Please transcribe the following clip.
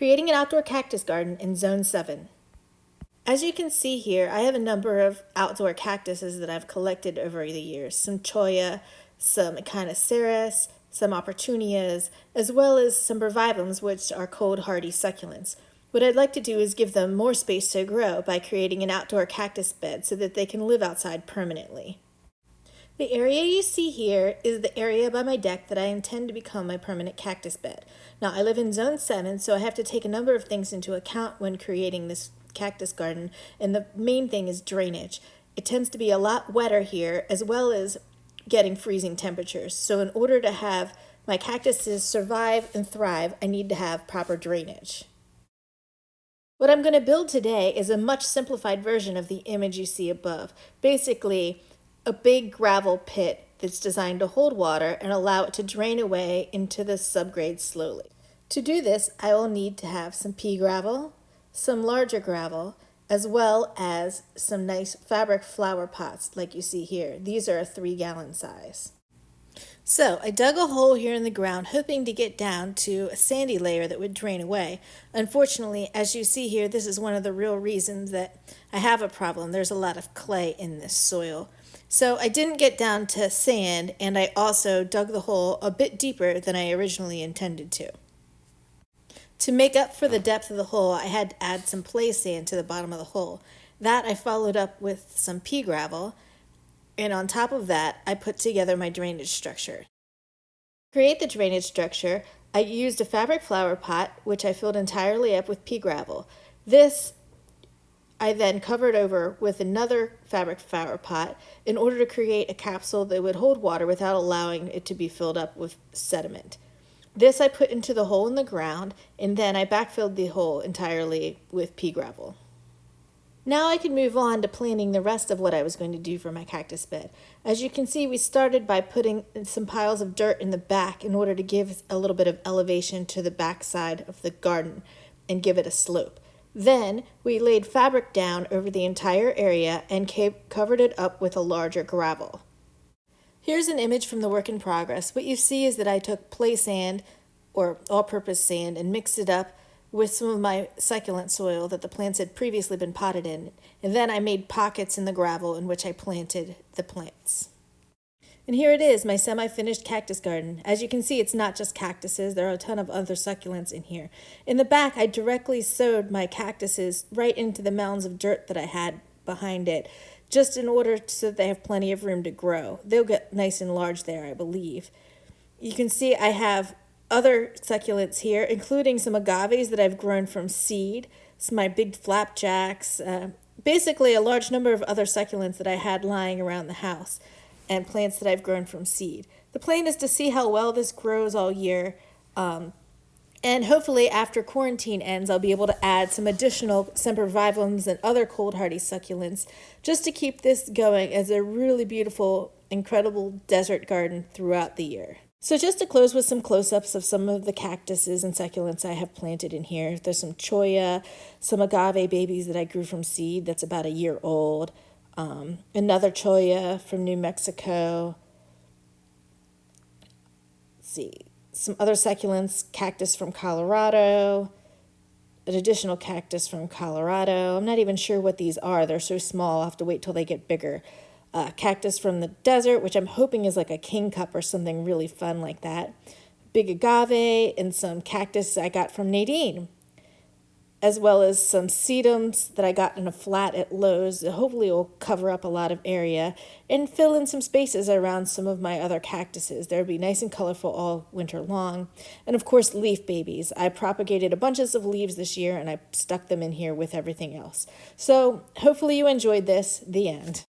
Creating an outdoor cactus garden in Zone 7. As you can see here, I have a number of outdoor cactuses that I've collected over the years. Some cholla, some echinoceras, some opportunias, as well as some brevibums, which are cold hardy succulents. What I'd like to do is give them more space to grow by creating an outdoor cactus bed so that they can live outside permanently. The area you see here is the area by my deck that I intend to become my permanent cactus bed. Now, I live in Zone 7, so I have to take a number of things into account when creating this cactus garden, and the main thing is drainage. It tends to be a lot wetter here, as well as getting freezing temperatures. So in order to have my cactuses survive and thrive, I need to have proper drainage. What I'm going to build today is a much simplified version of the image you see above. Basically, a big gravel pit that's designed to hold water and allow it to drain away into the subgrade slowly. To do this, I will need to have some pea gravel, some larger gravel, as well as some nice fabric flower pots like you see here. These are a 3-gallon size. So I dug a hole here in the ground, hoping to get down to a sandy layer that would drain away. Unfortunately, as you see here, this is one of the real reasons that I have a problem. There's a lot of clay in this soil. So I didn't get down to sand, and I also dug the hole a bit deeper than I originally intended to. To make up for the depth of the hole, I had to add some play sand to the bottom of the hole. That I followed up with some pea gravel, and on top of that, I put together my drainage structure. To create the drainage structure, I used a fabric flower pot, which I filled entirely up with pea gravel. This I then covered over with another fabric flower pot in order to create a capsule that would hold water without allowing it to be filled up with sediment. This I put into the hole in the ground, and then I backfilled the hole entirely with pea gravel. Now I can move on to planning the rest of what I was going to do for my cactus bed. As you can see, we started by putting some piles of dirt in the back in order to give a little bit of elevation to the back side of the garden and give it a slope. Then we laid fabric down over the entire area and covered it up with a larger gravel. Here's an image from the work in progress. What you see is that I took play sand, or all-purpose sand, and mixed it up with some of my succulent soil that the plants had previously been potted in. And then I made pockets in the gravel in which I planted the plants. And here it is, my semi-finished cactus garden. As you can see, it's not just cactuses. There are a ton of other succulents in here. In the back, I directly sowed my cactuses right into the mounds of dirt that I had behind it, just in order so that they have plenty of room to grow. They'll get nice and large there, I believe. You can see I have other succulents here, including some agaves that I've grown from seed, some of my big flapjacks, basically a large number of other succulents that I had lying around the house, and plants that I've grown from seed. The plan is to see how well this grows all year, and hopefully after quarantine ends, I'll be able to add some additional sempervivums and other cold hardy succulents just to keep this going as a really beautiful, incredible desert garden throughout the year. So just to close with some close-ups of some of the cactuses and succulents I have planted in here. There's some cholla, some agave babies that I grew from seed that's about a year old, another cholla from New Mexico. Let's see, some other succulents, cactus from Colorado, an additional cactus from Colorado. I'm not even sure what these are. They're so small, I'll have to wait till they get bigger. Cactus from the desert, which I'm hoping is like a king cup or something really fun like that. Big agave, and some cactus I got from Nadine, as well as some sedums that I got in a flat at Lowe's that hopefully will cover up a lot of area and fill in some spaces around some of my other cactuses. They'll be nice and colorful all winter long. And of course, leaf babies. I propagated a bunches of leaves this year and I stuck them in here with everything else. So hopefully you enjoyed this. The end.